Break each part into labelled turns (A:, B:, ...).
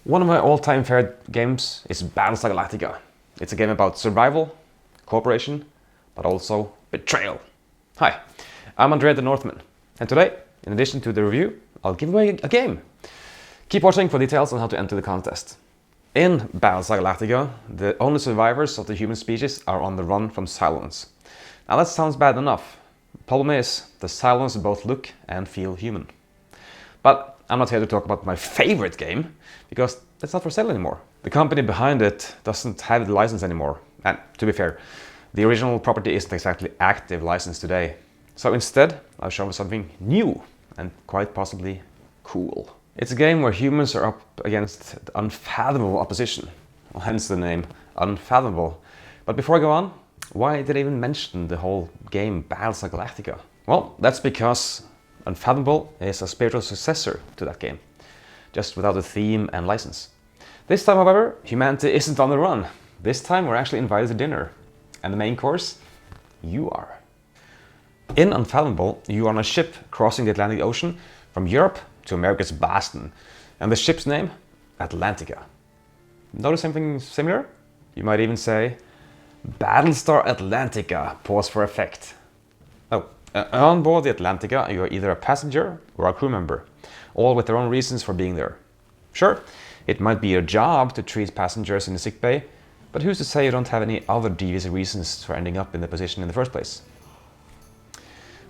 A: One of my all-time favorite games is Battlestar Galactica. It's a game about survival, cooperation, but also betrayal. Hi, I'm André Nordstrand, and today, in addition to the review, I'll give away a game. Keep watching for details on how to enter the contest. In Battlestar Galactica, the only survivors of the human species are on the run from Cylons. Now that sounds bad enough. The problem is, the Cylons both look and feel human. But I'm not here to talk about my favorite game, because that's not for sale anymore. The company behind it doesn't have the license anymore. And to be fair, the original property isn't exactly active license today. So instead, I'll show you something new and quite possibly cool. It's a game where humans are up against unfathomable opposition, hence the name Unfathomable. But before I go on, why did I even mention the whole game Battlestar Galactica? Well, that's because Unfathomable is a spiritual successor to that game, just without a theme and license. This time, however, humanity isn't on the run. This time we're actually invited to dinner. And the main course, you are. In Unfathomable, you are on a ship crossing the Atlantic Ocean from Europe to America's Boston, and the ship's name, Atlantica. Notice something similar? You might even say, Battlestar Atlantica, pause for effect. Oh, on board the Atlantica, you are either a passenger or a crew member, all with their own reasons for being there. Sure, it might be your job to treat passengers in the sick bay, but who's to say you don't have any other devious reasons for ending up in the position in the first place?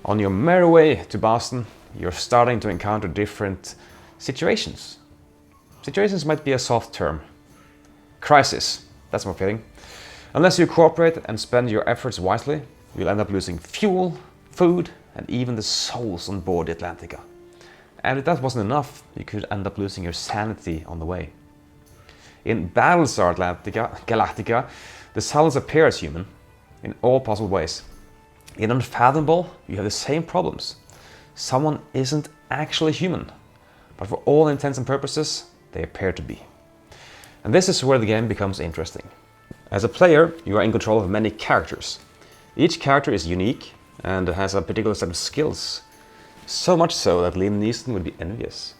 A: On your merry way to Boston, you're starting to encounter different situations. Situations might be a soft term. Crisis, that's more fitting. Unless you cooperate and spend your efforts wisely, you'll end up losing fuel, food, and even the souls on board the Atlantica. And if that wasn't enough, you could end up losing your sanity on the way. In Battlestar Galactica, the Cylons appear as human in all possible ways. In Unfathomable, you have the same problems. Someone isn't actually human, but for all intents and purposes, they appear to be. And this is where the game becomes interesting. As a player, you are in control of many characters. Each character is unique and has a particular set of skills. So much so that Liam Neeson would be envious.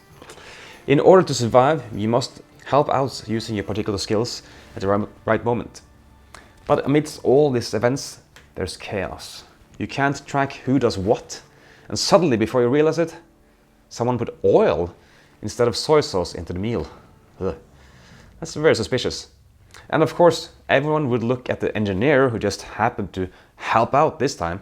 A: In order to survive, you must help out using your particular skills at the right moment. But amidst all these events, there's chaos. You can't track who does what, and suddenly, before you realize it, someone put oil instead of soy sauce into the meal. Ugh. That's very suspicious. And of course, everyone would look at the engineer who just happened to help out this time.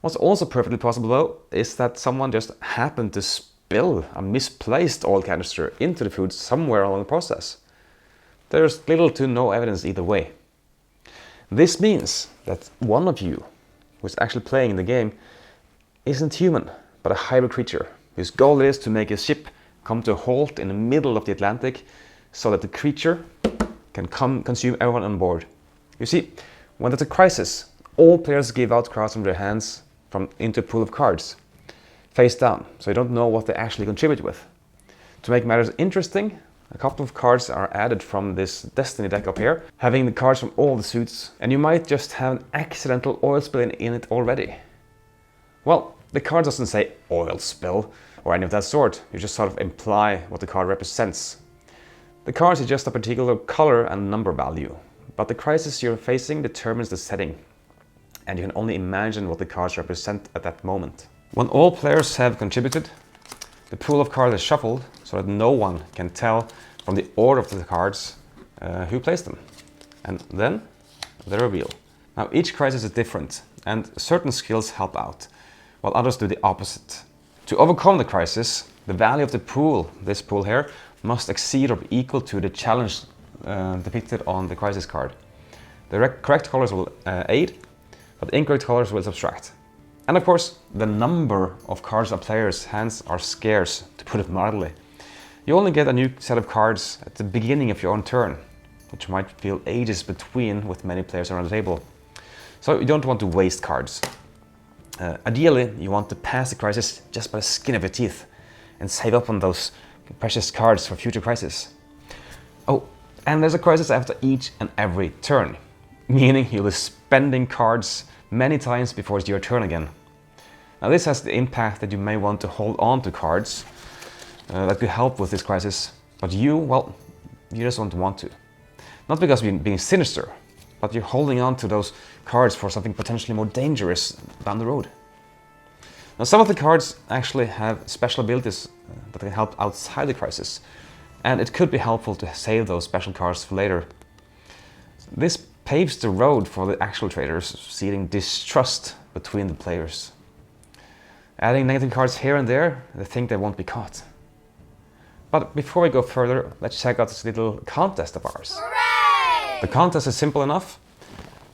A: What's also perfectly possible though, is that someone just happened to spill a misplaced oil canister into the food somewhere along the process. There's little to no evidence either way. This means that one of you who's actually playing the game isn't human, but a hybrid creature whose goal is to make his ship come to a halt in the middle of the Atlantic so that the creature can consume everyone on board. You see, when there's a crisis, all players give out cards from their hands into a pool of cards, face down, so you don't know what they actually contribute with. To make matters interesting, a couple of cards are added from this Destiny deck up here, having the cards from all the suits, and you might just have an accidental oil spill in it already. Well, the card doesn't say oil spill or any of that sort, you just sort of imply what the card represents. The card is just a particular color and number value, but the crisis you're facing determines the setting, and you can only imagine what the cards represent at that moment. When all players have contributed, the pool of cards is shuffled so that no one can tell from the order of the cards who placed them. And then, the reveal. Now each crisis is different, and certain skills help out, while others do the opposite. To overcome the crisis, the value of the pool, this pool here, must exceed or be equal to the challenge depicted on the crisis card. The correct colors will aid, but incorrect colors will subtract. And of course, the number of cards a player's hands are scarce, to put it mildly. You only get a new set of cards at the beginning of your own turn, which might feel ages between with many players around the table. So you don't want to waste cards. Ideally, you want to pass the crisis just by the skin of your teeth and save up on those precious cards for future crises. Oh, and there's a crisis after each and every turn, meaning you'll be spending cards many times before it's your turn again. Now this has the impact that you may want to hold on to cards that could help with this crisis, But you, well, you just don't want to. Not because you're being sinister, but you're holding on to those cards for something potentially more dangerous down the road. Now, some of the cards actually have special abilities that can help outside the crisis, and it could be helpful to save those special cards for later. This paves the road for the actual traders, seeding distrust between the players. Adding negative cards here and there, they think they won't be caught. But before we go further, let's check out this little contest of ours.
B: Hooray!
A: The contest is simple enough.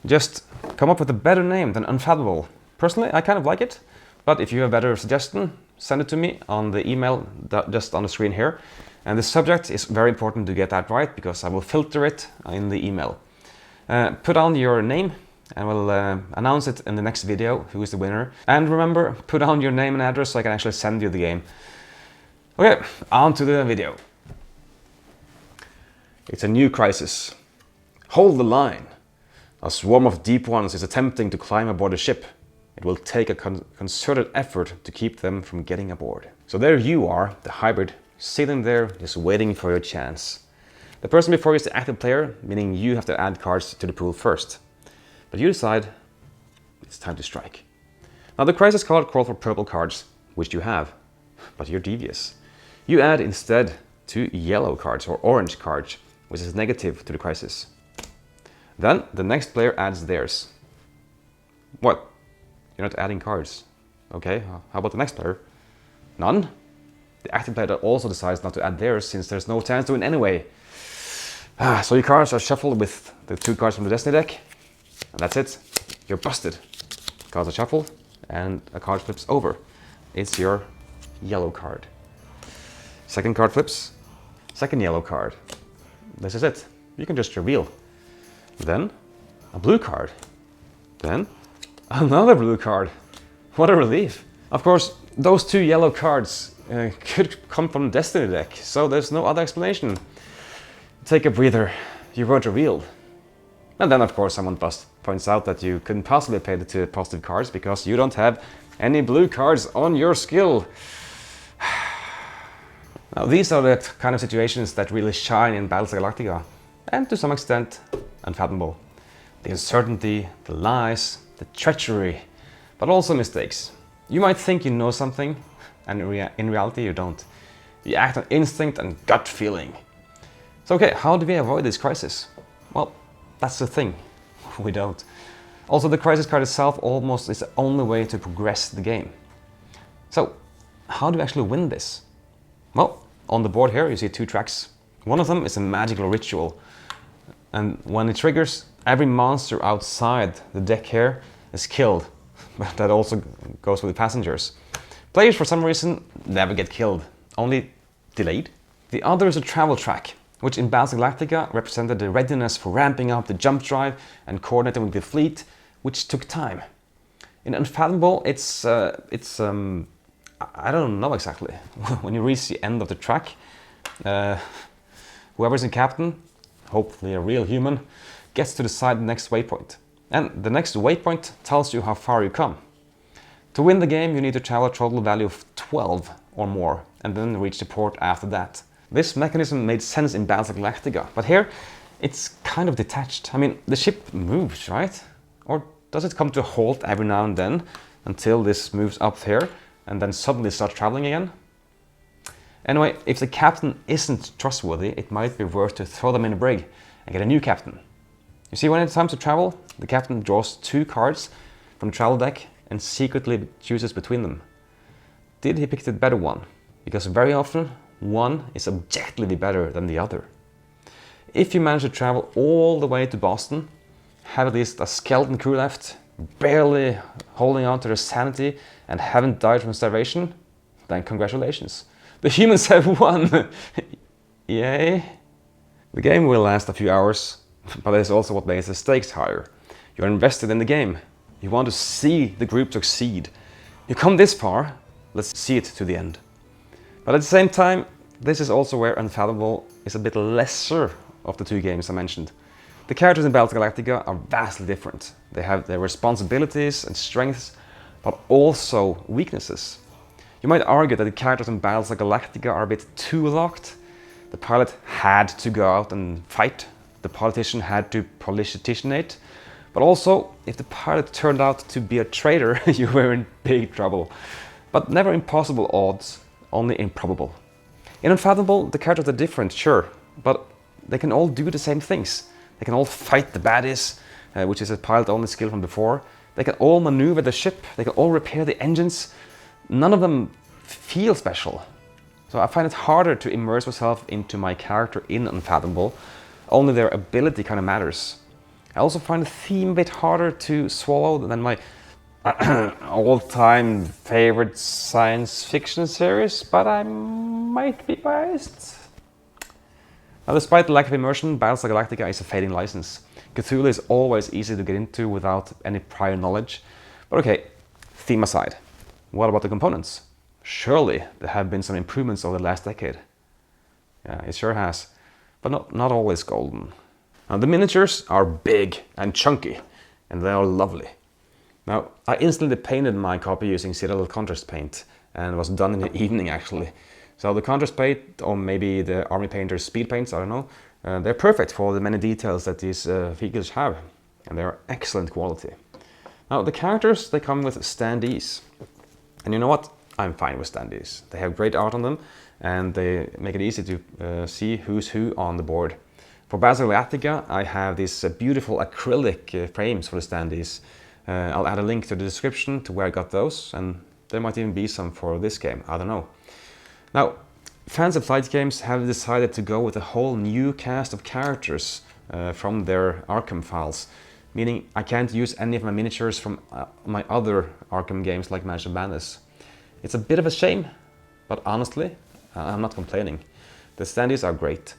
A: Just come up with a better name than Unfathomable. Personally, I kind of like it, but if you have a better suggestion, send it to me on the email just on the screen here. And the subject is very important to get that right, because I will filter it in the email. Put on your name, and we'll announce it in the next video, who is the winner. And remember, put on your name and address so I can actually send you the game. Okay, on to the video. It's a new crisis. Hold the line. A swarm of deep ones is attempting to climb aboard the ship. It will take a concerted effort to keep them from getting aboard. So there you are, the hybrid, sitting there just waiting for your chance. The person before you is the active player, meaning you have to add cards to the pool first. But you decide it's time to strike. Now the crisis card calls for purple cards, which you have, but you're devious. You add instead 2 yellow cards or orange cards, which is negative to the crisis. Then the next player adds theirs. What? You're not adding cards. Okay, how about the next player? None? The active player also decides not to add theirs, since there's no chance to win anyway. So your cards are shuffled with the 2 cards from the Destiny deck, and that's it. You're busted. Cards are shuffled, and a card flips over. It's your yellow card. Second card flips, second yellow card. This is it. You can just reveal. Then a blue card. Then another blue card. What a relief. Of course, those 2 yellow cards could come from the Destiny deck, so there's no other explanation. Take a breather. You weren't revealed. And then, of course, someone points out that you couldn't possibly play the 2 positive cards because you don't have any blue cards on your skill. Now, these are the kind of situations that really shine in Battlestar Galactica, and to some extent, Unfathomable. The uncertainty, the lies, the treachery, but also mistakes. You might think you know something, and in reality you don't. You act on instinct and gut feeling. So okay, how do we avoid this crisis? Well, that's the thing. We don't. Also, the crisis card itself almost is the only way to progress the game. So, how do we actually win this? Well, on the board here you see 2 tracks. One of them is a magical ritual, and when it triggers, every monster outside the deck here is killed. But that also goes with the passengers. Players, for some reason, never get killed, only delayed. The other is a travel track, which in Battlestar Galactica represented the readiness for ramping up the jump drive and coordinating with the fleet, which took time. In Unfathomable, it's I don't know exactly. When you reach the end of the track, whoever's in captain, hopefully a real human, gets to decide the next waypoint. And the next waypoint tells you how far you come. To win the game, you need to travel a total value of 12 or more, and then reach the port after that. This mechanism made sense in Battlestar Galactica, but here it's kind of detached. I mean, the ship moves, right? Or does it come to a halt every now and then until this moves up here and then suddenly starts traveling again? Anyway, if the captain isn't trustworthy, it might be worth to throw them in a brig and get a new captain. You see, when it's time to travel, the captain draws 2 cards from the travel deck and secretly chooses between them. Did he pick the better one? Because very often, one is objectively better than the other. If you manage to travel all the way to Boston, have at least a skeleton crew left, barely holding on to their sanity, and haven't died from starvation, then congratulations. The humans have won! Yay! The game will last a few hours, but it's also what makes the stakes higher. You're invested in the game. You want to see the group succeed. You come this far, let's see it to the end. But at the same time, this is also where Unfathomable is a bit lesser of the 2 games I mentioned. The characters in Battlestar Galactica are vastly different. They have their responsibilities and strengths, but also weaknesses. You might argue that the characters in Battlestar Galactica are a bit too locked, The pilot had to go out and fight. The politician had to politicianate. But also, if the pilot turned out to be a traitor, you were in big trouble. But never impossible odds, only improbable. In Unfathomable, the characters are different, sure, but they can all do the same things. They can all fight the baddies, which is a pilot-only skill from before. They can all maneuver the ship. They can all repair the engines. None of them feel special. So I find it harder to immerse myself into my character in Unfathomable. Only their ability kind of matters. I also find the theme a bit harder to swallow than my all-time favorite science fiction series, but I might be biased. Now, despite the lack of immersion, Battlestar Galactica is a fading license. Cthulhu is always easy to get into without any prior knowledge. But okay, theme aside, what about the components? Surely there have been some improvements over the last decade. Yeah, it sure has, but not always golden. Now, the miniatures are big and chunky, and they are lovely. Now, I instantly painted my copy using Citadel contrast paint, and it was done in the evening actually. So the contrast paint, or maybe the Army Painter's speed paints, I don't know, they're perfect for the many details that these figures have, and they're excellent quality. Now, the characters, they come with standees, and you know what? I'm fine with standees. They have great art on them, and they make it easy to see who's who on the board. For Battlestar Galactica, I have these beautiful acrylic frames for the standees. I'll add a link to the description to where I got those, and there might even be some for this game, I don't know. Now, fans of fight games have decided to go with a whole new cast of characters from their Arkham files, meaning I can't use any of my miniatures from my other Arkham games like Mansion Madness. It's a bit of a shame, but honestly, I'm not complaining. The standees are great.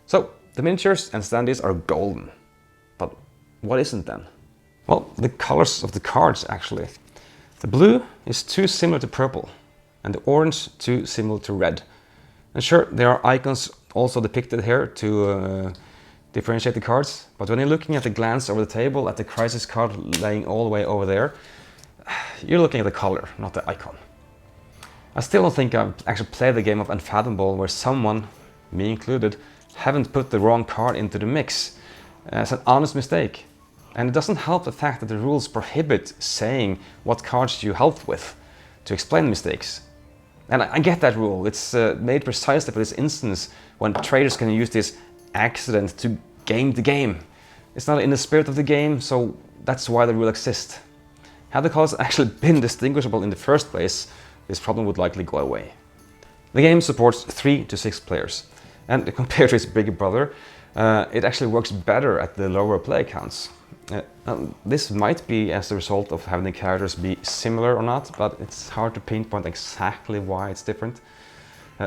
A: So, the miniatures and standees are golden. But what isn't then? Well, the colors of the cards actually. The blue is too similar to purple, and the orange too similar to red. And sure, there are icons also depicted here to differentiate the cards, but when you're looking at the glance over the table at the crisis card laying all the way over there, you're looking at the color, not the icon. I still don't think I've actually played the game of Unfathomable where someone, me included, haven't put the wrong card into the mix. It's an honest mistake. And it doesn't help the fact that the rules prohibit saying what cards you help with to explain mistakes. And I get that rule. It's made precisely for this instance when traders can use this accident to game the game. It's not in the spirit of the game, so that's why the rule exists. Had the cards actually been distinguishable in the first place, this problem would likely go away. The game supports 3 to 6 players, and compared to its bigger brother, it actually works better at the lower play counts. This might be as a result of having the characters be similar or not, but it's hard to pinpoint exactly why it's different.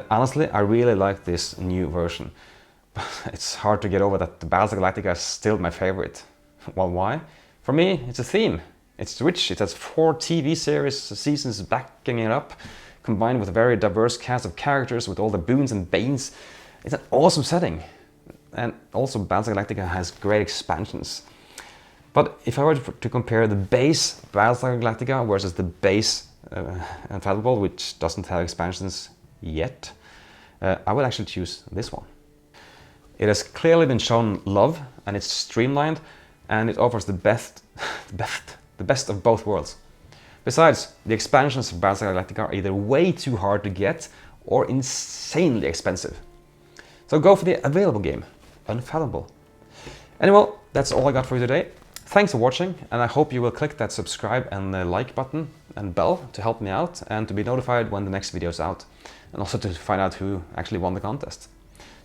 A: Honestly, I really like this new version. It's hard to get over that the Battlestar Galactica is still my favorite. Well, why? For me, it's a theme. It's rich, it has 4 TV series seasons backing it up, combined with a very diverse cast of characters with all the boons and banes. It's an awesome setting. And also Battlestar Galactica has great expansions. But if I were to compare the base Battlestar Galactica versus the base Unfathomable, which doesn't have expansions yet, I would actually choose this one. It has clearly been shown love, and it's streamlined, and it offers the best of both worlds. Besides, the expansions of Battlestar Galactica are either way too hard to get or insanely expensive. So go for the available game, Unfathomable. Anyway, that's all I got for you today. Thanks for watching, and I hope you will click that subscribe and the like button and bell to help me out and to be notified when the next video is out, and also to find out who actually won the contest.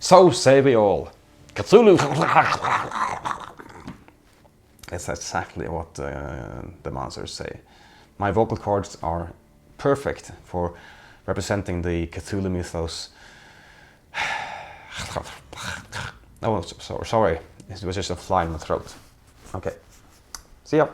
A: So say we all, Cthulhu! That's exactly what the monsters say. My vocal cords are perfect for representing the Cthulhu mythos. Oh, sorry, it was just a fly in my throat. Okay, see ya.